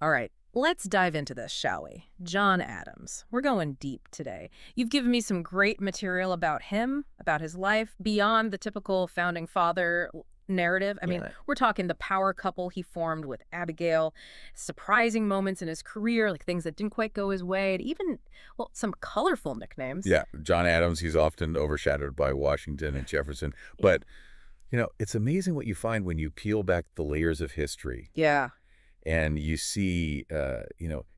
All right, let's dive into this, shall we? John Adams. We're going deep today. You've given me some great material about him, about his life, beyond the typical founding father narrative. I mean, Yeah, we're talking the power couple he formed with Abigail, surprising moments in his career, like things that didn't quite go his way, and even, well, some colorful nicknames. yeah. John Adams, he's often overshadowed by Washington and Jefferson. But, it's amazing what you find when you peel back the layers of history Yeah. and you see,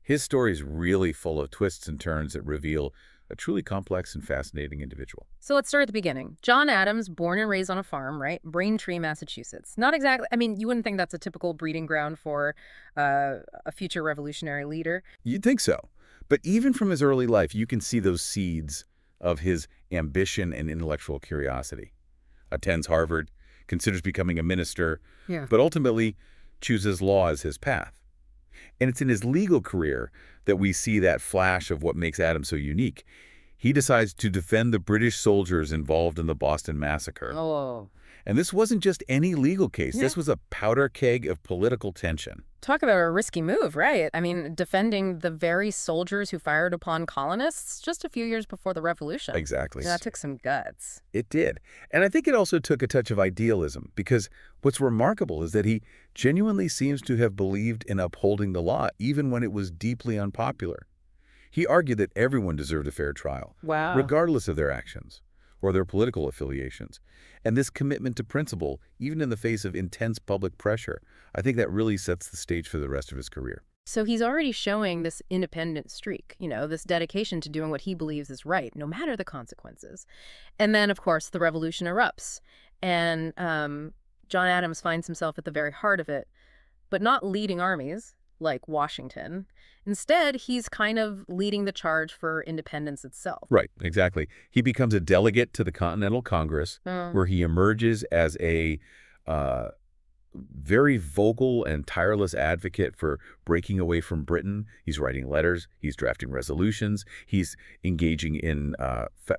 his story is really full of twists and turns that reveal a truly complex and fascinating individual. So let's start at the beginning. John Adams, born and raised on a farm, right? Braintree, Massachusetts. Not exactly, I mean, you wouldn't think that's a typical breeding ground for a future revolutionary leader. You'd think so. But even from his early life, you can see those seeds of his ambition and intellectual curiosity. Attends Harvard, considers becoming a minister, Yeah. but ultimately chooses law as his path. And it's in his legal career that we see that flash of what makes Adams so unique. He decides to defend the British soldiers involved in the Boston Massacre. Oh. And this wasn't just any legal case. Yeah. This was a powder keg of political tension. Talk about a risky move, right? I mean, defending the very soldiers who fired upon colonists just a few years before the revolution. Exactly. That took some guts. It did. And I think it also took a touch of idealism, because what's remarkable is that he genuinely seems to have believed in upholding the law, even when it was deeply unpopular. He argued that everyone deserved a fair trial, Wow. regardless of their actions or their political affiliations. And this commitment to principle, even in the face of intense public pressure, I think that really sets the stage for the rest of his career. So he's already showing this independent streak, this dedication to doing what he believes is right, no matter the consequences. And then, of course, the revolution erupts. And John Adams finds himself at the very heart of it, but not leading armies like Washington. Instead, he's kind of leading the charge for independence itself. Right, exactly. He becomes a delegate to the Continental Congress, where he emerges as a very vocal and tireless advocate for breaking away from Britain. He's writing letters, he's drafting resolutions, he's engaging in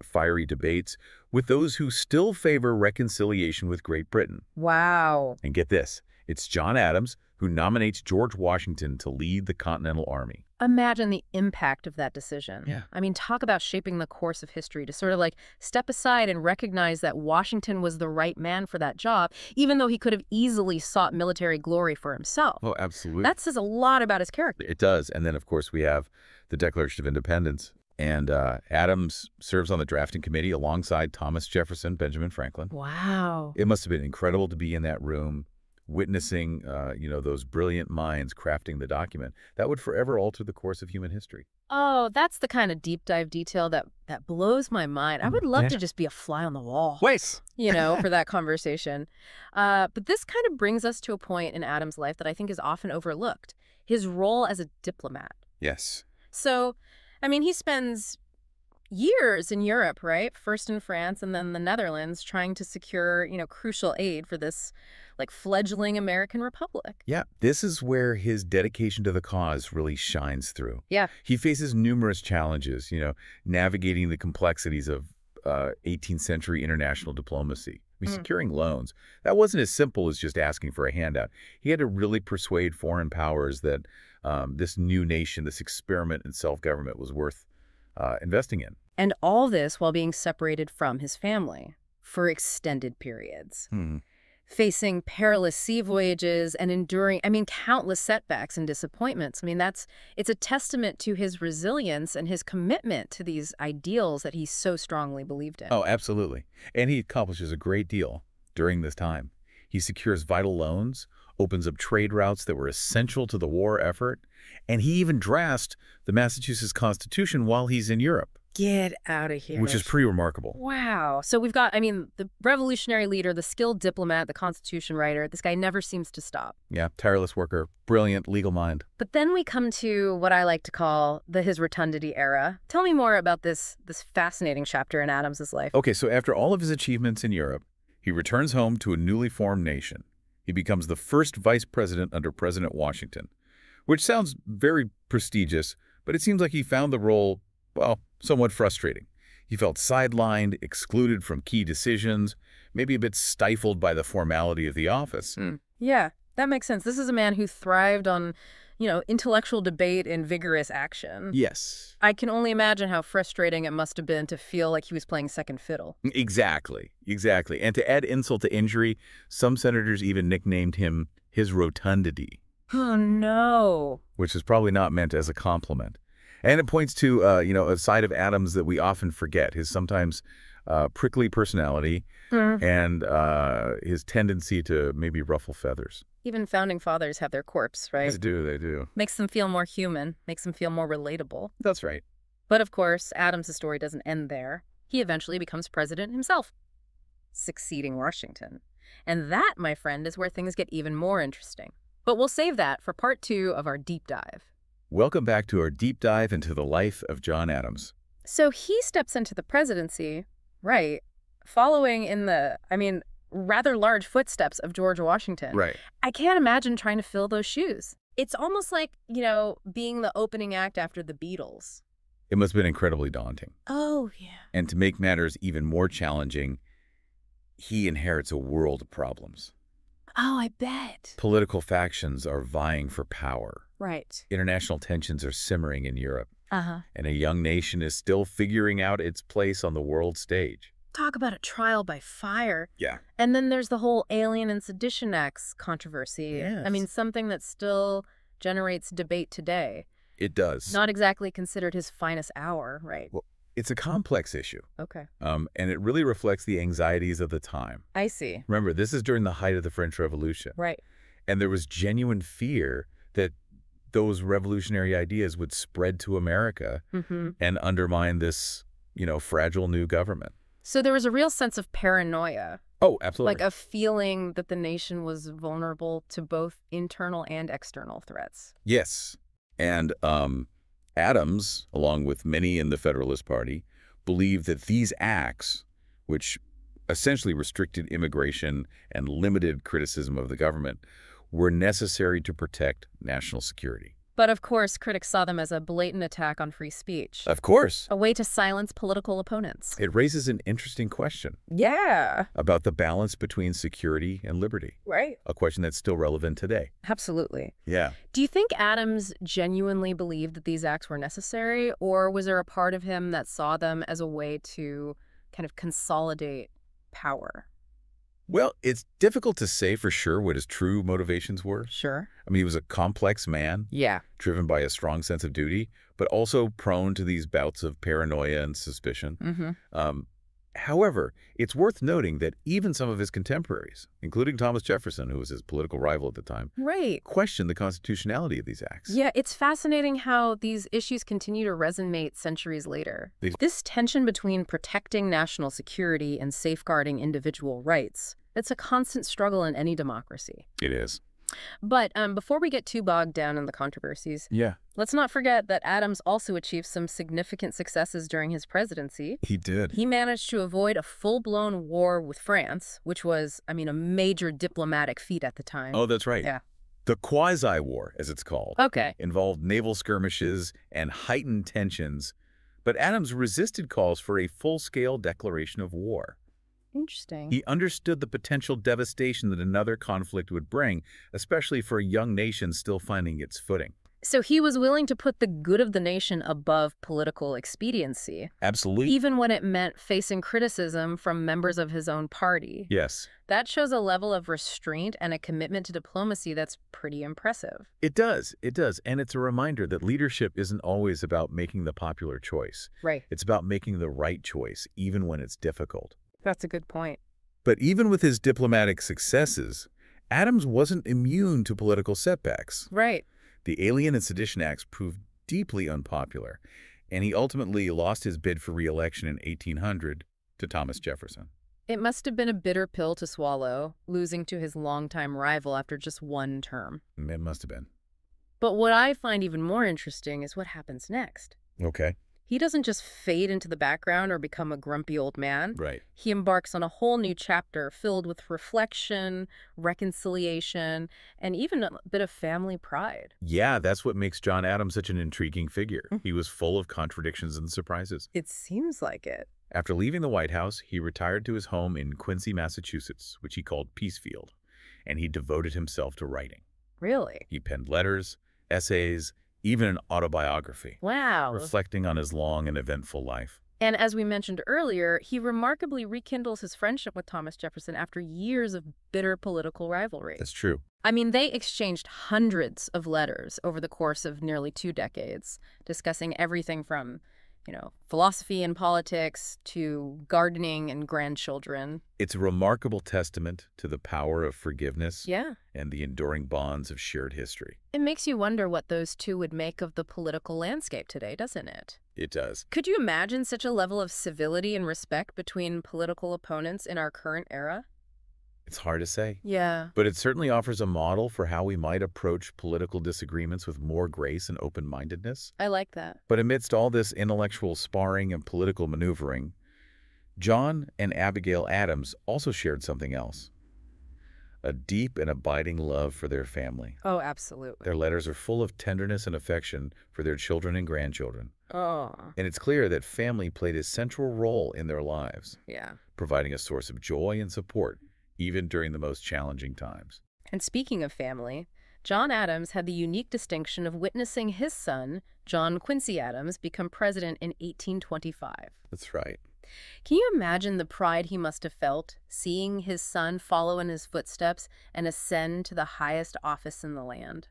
fiery debates with those who still favor reconciliation with Great Britain. Wow. And get this, it's John Adams who nominates George Washington to lead the Continental Army. Imagine the impact of that decision. Yeah. I mean, talk about shaping the course of history, to sort of like step aside and recognize that Washington was the right man for that job, even though he could have easily sought military glory for himself. Oh, absolutely. That says a lot about his character. It does. And then, of course, we have the Declaration of Independence. And Adams serves on the drafting committee alongside Thomas Jefferson, Benjamin Franklin. Wow. It must have been incredible to be in that room, witnessing, those brilliant minds crafting the document. That would forever alter the course of human history. Oh, that's the kind of deep dive detail that blows my mind. I would love Yeah. to just be a fly on the wall. Wait! For that conversation. But this kind of brings us to a point in Adams' life that I think is often overlooked, his role as a diplomat. Yes. So, I mean, he spends years in Europe, right? First in France and then the Netherlands, trying to secure, crucial aid for this, like, fledgling American republic. Yeah, this is where his dedication to the cause really shines through. Yeah. He faces numerous challenges, navigating the complexities of 18th century international diplomacy. I mean, securing loans, that wasn't as simple as just asking for a handout. He had to really persuade foreign powers that this new nation, this experiment in self-government was worth investing in. And all this while being separated from his family for extended periods. Facing perilous sea voyages and enduring, countless setbacks and disappointments. It's a testament to his resilience and his commitment to these ideals that he so strongly believed in. Oh, absolutely. And he accomplishes a great deal during this time. He secures vital loans, opens up trade routes that were essential to the war effort, and he even drafts the Massachusetts Constitution while he's in Europe. Get out of here. Which is pretty remarkable. Wow. So we've got, the revolutionary leader, the skilled diplomat, the Constitution writer. This guy never seems to stop. Yeah, tireless worker, brilliant legal mind. But then we come to what I like to call his rotundity era. Tell me more about this fascinating chapter in Adams's life. Okay, so after all of his achievements in Europe, he returns home to a newly formed nation. He becomes the first vice president under President Washington, which sounds very prestigious, but it seems like he found the role, well, somewhat frustrating. He felt sidelined, excluded from key decisions, maybe a bit stifled by the formality of the office. Yeah, that makes sense. This is a man who thrived on, intellectual debate and vigorous action. Yes. I can only imagine how frustrating it must have been to feel like he was playing second fiddle. Exactly. Exactly. And to add insult to injury, some senators even nicknamed him his rotundity, Oh, no. which is probably not meant as a compliment. And it points to, a side of Adams that we often forget, his sometimes prickly personality and his tendency to maybe ruffle feathers. Even founding fathers have their quirks, right? They do. Makes them feel more human, makes them feel more relatable. That's right. But of course, Adams' story doesn't end there. He eventually becomes president himself, succeeding Washington. And that, my friend, is where things get even more interesting. But we'll save that for part 2 of our deep dive. Welcome back to our deep dive into the life of John Adams. So he steps into the presidency, right, following in the, rather large footsteps of George Washington. Right. I can't imagine trying to fill those shoes. It's almost like, being the opening act after the Beatles. It must have been incredibly daunting. Oh, yeah. And to make matters even more challenging, he inherits a world of problems. Oh, I bet. Political factions are vying for power. Right. International tensions are simmering in Europe. Uh-huh. And a young nation is still figuring out its place on the world stage. Talk about a trial by fire. Yeah. And then there's the whole Alien and Sedition Acts controversy. Yes. Something that still generates debate today. It does. Not exactly considered his finest hour, right? Well, it's a complex issue. Okay. And it really reflects the anxieties of the time. I see. Remember, this is during the height of the French Revolution. Right. And there was genuine fear that those revolutionary ideas would spread to America and undermine this, fragile new government. So there was a real sense of paranoia. Oh, absolutely. Like a feeling that the nation was vulnerable to both internal and external threats. Yes. And Adams, along with many in the Federalist Party, believed that these acts, which essentially restricted immigration and limited criticism of the government, were necessary to protect national security. But of course, critics saw them as a blatant attack on free speech. Of course. A way to silence political opponents. It raises an interesting question Yeah. about the balance between security and liberty, Right. a question that's still relevant today. Absolutely. Yeah. Do you think Adams genuinely believed that these acts were necessary, or was there a part of him that saw them as a way to kind of consolidate power? Well, it's difficult to say for sure what his true motivations were. Sure. He was a complex man, Yeah. driven by a strong sense of duty, but also prone to these bouts of paranoia and suspicion. However, it's worth noting that even some of his contemporaries, including Thomas Jefferson, who was his political rival at the time, Right. questioned the constitutionality of these acts. Yeah, it's fascinating how these issues continue to resonate centuries later. This tension between protecting national security and safeguarding individual rights, it's a constant struggle in any democracy. It is. But before we get too bogged down in the controversies, Yeah. let's not forget that Adams also achieved some significant successes during his presidency. He did. He managed to avoid a full-blown war with France, which was, a major diplomatic feat at the time. Oh, that's right. Yeah. The Quasi-War, as it's called, Okay. involved naval skirmishes and heightened tensions, but Adams resisted calls for a full-scale declaration of war. Interesting. He understood the potential devastation that another conflict would bring, especially for a young nation still finding its footing. So he was willing to put the good of the nation above political expediency, Absolutely. even when it meant facing criticism from members of his own party. Yes. That shows a level of restraint and a commitment to diplomacy that's pretty impressive. It does. It does. And it's a reminder that leadership isn't always about making the popular choice. Right. It's about making the right choice, even when it's difficult. That's a good point. But even with his diplomatic successes, Adams wasn't immune to political setbacks. Right. The Alien and Sedition Acts proved deeply unpopular, and he ultimately lost his bid for re-election in 1800 to Thomas Jefferson. It must have been a bitter pill to swallow, losing to his longtime rival after just one term. It must have been. But what I find even more interesting is what happens next. Okay. He doesn't just fade into the background or become a grumpy old man. Right. He embarks on a whole new chapter filled with reflection, reconciliation, and even a bit of family pride. Yeah, that's what makes John Adams such an intriguing figure. He was full of contradictions and surprises. It seems like it. After leaving the White House, he retired to his home in Quincy, Massachusetts, which he called Peacefield, and he devoted himself to writing. Really? He penned letters, essays, even an autobiography, Wow. reflecting on his long and eventful life. And as we mentioned earlier, he remarkably rekindles his friendship with Thomas Jefferson after years of bitter political rivalry. That's true. I mean, they exchanged hundreds of letters over the course of nearly 2 decades, discussing everything from, philosophy and politics to gardening and grandchildren. It's a remarkable testament to the power of forgiveness Yeah. and the enduring bonds of shared history. It makes you wonder what those two would make of the political landscape today, doesn't it? It does. Could you imagine such a level of civility and respect between political opponents in our current era? It's hard to say. Yeah. But it certainly offers a model for how we might approach political disagreements with more grace and open-mindedness. I like that. But amidst all this intellectual sparring and political maneuvering, John and Abigail Adams also shared something else: a deep and abiding love for their family. Oh, absolutely. Their letters are full of tenderness and affection for their children and grandchildren. Oh, And it's clear that family played a central role in their lives, yeah. providing a source of joy and support, even during the most challenging times. And speaking of family, John Adams had the unique distinction of witnessing his son, John Quincy Adams, become president in 1825. That's right. Can you imagine the pride he must have felt seeing his son follow in his footsteps and ascend to the highest office in the land?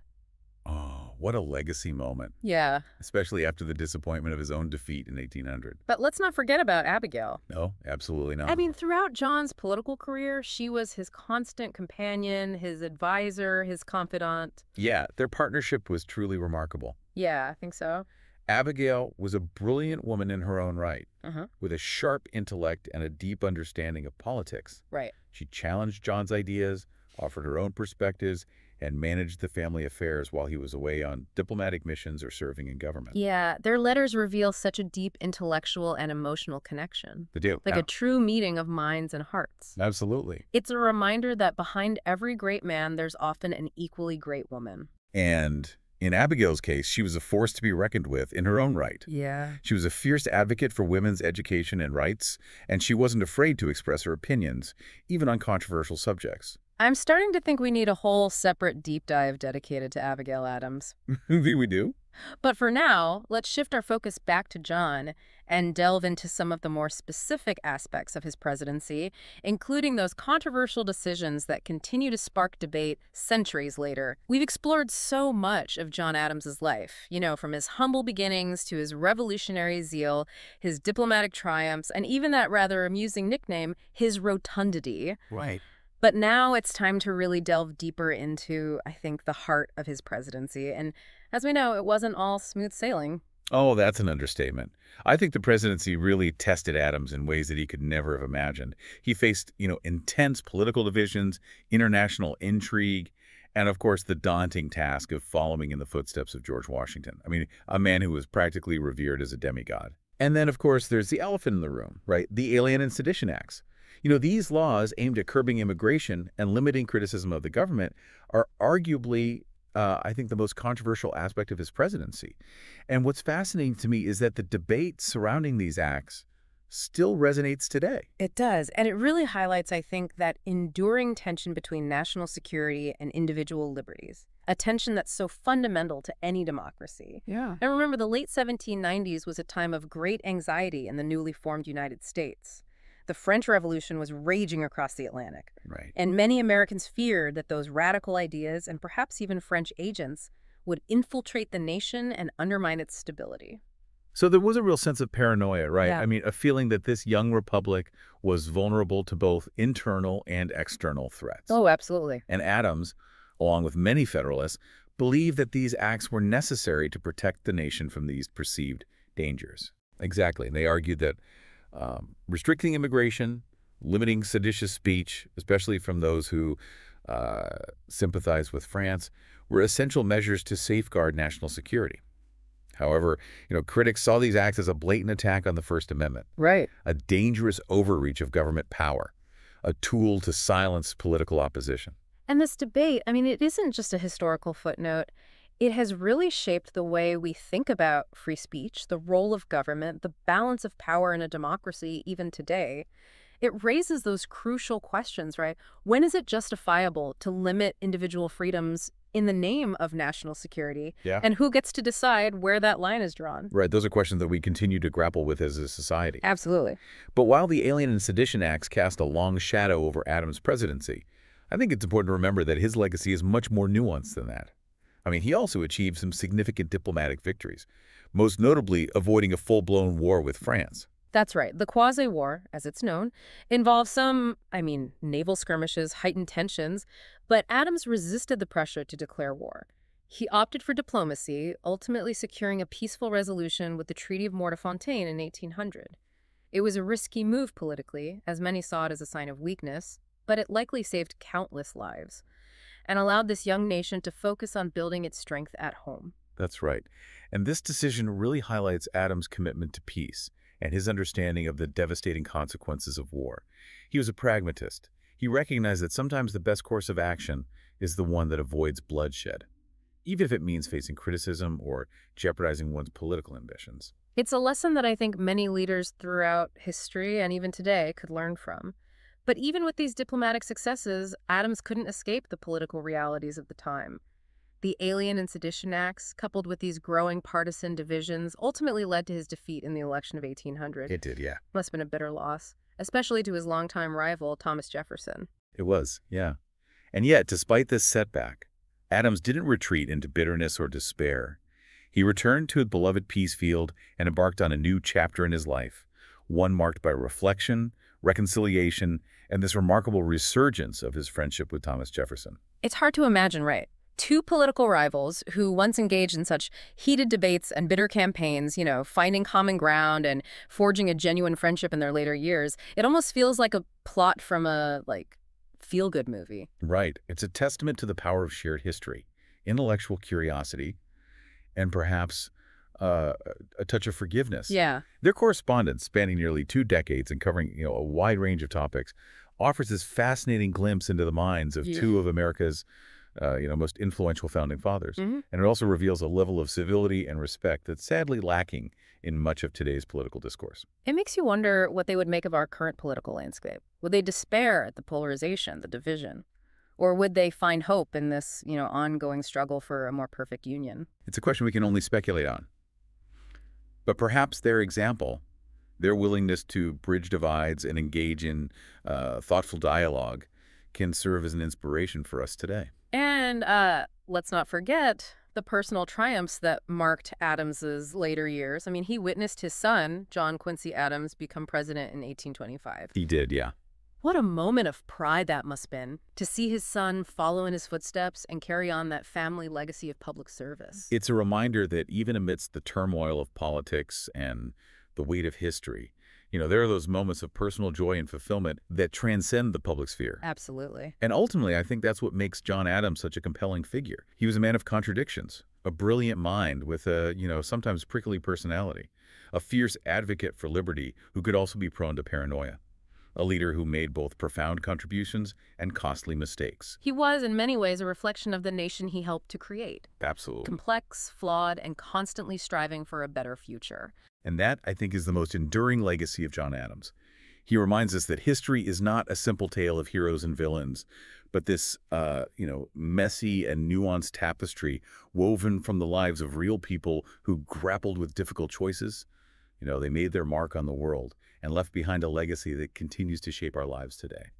Oh, what a legacy moment, Yeah. especially after the disappointment of his own defeat in 1800. But let's not forget about Abigail. No, absolutely not. I mean, throughout John's political career, she was his constant companion, his advisor, his confidant. Yeah, their partnership was truly remarkable. Yeah, I think so. Abigail was a brilliant woman in her own right, Uh-huh. with a sharp intellect and a deep understanding of politics. Right. She challenged John's ideas, offered her own perspectives, and managed the family affairs while he was away on diplomatic missions or serving in government. Yeah, their letters reveal such a deep intellectual and emotional connection, They do. like Yeah, a true meeting of minds and hearts. absolutely. It's a reminder that behind every great man, there's often an equally great woman. And in Abigail's case, she was a force to be reckoned with in her own right. Yeah. She was a fierce advocate for women's education and rights, and she wasn't afraid to express her opinions, even on controversial subjects. I'm starting to think we need a whole separate deep dive dedicated to Abigail Adams. Think we do? But for now, let's shift our focus back to John and delve into some of the more specific aspects of his presidency, including those controversial decisions that continue to spark debate centuries later. We've explored so much of John Adams's life, from his humble beginnings to his revolutionary zeal, his diplomatic triumphs, and even that rather amusing nickname, his rotundity. Right. But now it's time to really delve deeper into, I think, the heart of his presidency. And as we know, it wasn't all smooth sailing. Oh, that's an understatement. I think the presidency really tested Adams in ways that he could never have imagined. He faced, intense political divisions, international intrigue, and of course the daunting task of following in the footsteps of George Washington. I mean, a man who was practically revered as a demigod. And then, of course, there's the elephant in the room, right? The Alien and Sedition Acts. These laws aimed at curbing immigration and limiting criticism of the government are arguably, I think, the most controversial aspect of his presidency. And what's fascinating to me is that the debate surrounding these acts still resonates today. It does. And it really highlights, I think, that enduring tension between national security and individual liberties, a tension that's so fundamental to any democracy. Yeah. And remember, the late 1790s was a time of great anxiety in the newly formed United States. The French Revolution was raging across the Atlantic, Right. and many Americans feared that those radical ideas, and perhaps even French agents, would infiltrate the nation and undermine its stability. So there was a real sense of paranoia, right? Yeah. I mean, a feeling that this young republic was vulnerable to both internal and external threats. Oh, absolutely. And Adams, along with many Federalists, believed that these acts were necessary to protect the nation from these perceived dangers. Exactly. And they argued that restricting immigration, limiting seditious speech, especially from those who sympathized with France, were essential measures to safeguard national security. However, critics saw these acts as a blatant attack on the First Amendment, Right. a dangerous overreach of government power, a tool to silence political opposition. And this debate, I mean, it isn't just a historical footnote. It has really shaped the way we think about free speech, the role of government, the balance of power in a democracy even today. It raises those crucial questions, right? When is it justifiable to limit individual freedoms in the name of national security? Yeah. And who gets to decide where that line is drawn? Right, those are questions that we continue to grapple with as a society. Absolutely. But while the Alien and Sedition Acts cast a long shadow over Adams' presidency, I think it's important to remember that his legacy is much more nuanced than that. I mean, he also achieved some significant diplomatic victories, most notably avoiding a full-blown war with France. That's right. The Quasi-War, as it's known, involved some, naval skirmishes, heightened tensions, but Adams resisted the pressure to declare war. He opted for diplomacy, ultimately securing a peaceful resolution with the Treaty of Mortefontaine in 1800. It was a risky move politically, as many saw it as a sign of weakness, but it likely saved countless lives and allowed this young nation to focus on building its strength at home. That's right. And this decision really highlights Adams' commitment to peace and his understanding of the devastating consequences of war. He was a pragmatist. He recognized that sometimes the best course of action is the one that avoids bloodshed, even if it means facing criticism or jeopardizing one's political ambitions. It's a lesson that I think many leaders throughout history and even today could learn from. But even with these diplomatic successes, Adams couldn't escape the political realities of the time. The Alien and Sedition Acts, coupled with these growing partisan divisions, ultimately led to his defeat in the election of 1800. It did, yeah. Must have been a bitter loss, especially to his longtime rival, Thomas Jefferson. It was, yeah. And yet, despite this setback, Adams didn't retreat into bitterness or despair. He returned to his beloved peace field and embarked on a new chapter in his life, one marked by reflection, reconciliation, and this remarkable resurgence of his friendship with Thomas Jefferson. It's hard to imagine, right? Two political rivals who once engaged in such heated debates and bitter campaigns, finding common ground and forging a genuine friendship in their later years. It almost feels like a plot from a, feel-good movie. Right. It's a testament to the power of shared history, intellectual curiosity, and perhaps a touch of forgiveness. Yeah. Their correspondence, spanning nearly 2 decades and covering a wide range of topics, offers this fascinating glimpse into the minds of two of America's most influential founding fathers. Mm-hmm. And it also reveals a level of civility and respect that's sadly lacking in much of today's political discourse. It makes you wonder what they would make of our current political landscape. Would they despair at the polarization, the division? Or would they find hope in this, ongoing struggle for a more perfect union? It's a question we can only speculate on. But perhaps their example, their willingness to bridge divides and engage in thoughtful dialogue can serve as an inspiration for us today. And let's not forget the personal triumphs that marked Adams's later years. He witnessed his son, John Quincy Adams, become president in 1825. He did, yeah. What a moment of pride that must have been, to see his son follow in his footsteps and carry on that family legacy of public service. It's a reminder that even amidst the turmoil of politics and the weight of history, there are those moments of personal joy and fulfillment that transcend the public sphere. Absolutely. And ultimately, I think that's what makes John Adams such a compelling figure. He was a man of contradictions, a brilliant mind with a, sometimes prickly personality, a fierce advocate for liberty who could also be prone to paranoia, a leader who made both profound contributions and costly mistakes. He was, in many ways, a reflection of the nation he helped to create. Absolutely. Complex, flawed, and constantly striving for a better future. And that, I think, is the most enduring legacy of John Adams. He reminds us that history is not a simple tale of heroes and villains, but this, messy and nuanced tapestry woven from the lives of real people who grappled with difficult choices. They made their mark on the world and left behind a legacy that continues to shape our lives today.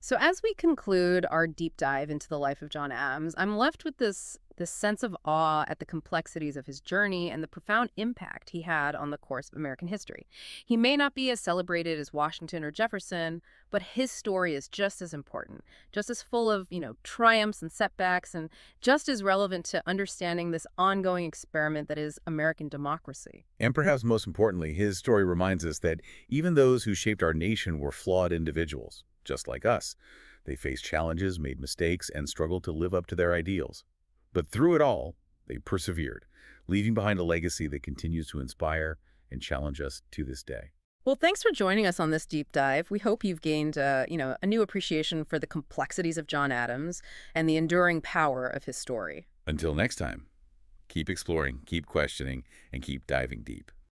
So as we conclude our deep dive into the life of John Adams, I'm left with this sense of awe at the complexities of his journey and the profound impact he had on the course of American history. He may not be as celebrated as Washington or Jefferson, but his story is just as important, just as full of, triumphs and setbacks, and just as relevant to understanding this ongoing experiment that is American democracy. And perhaps most importantly, his story reminds us that even those who shaped our nation were flawed individuals, just like us. They faced challenges, made mistakes, and struggled to live up to their ideals. But through it all, they persevered, leaving behind a legacy that continues to inspire and challenge us to this day. Well, thanks for joining us on this deep dive. We hope you've gained, a new appreciation for the complexities of John Adams and the enduring power of his story. Until next time, keep exploring, keep questioning, and keep diving deep.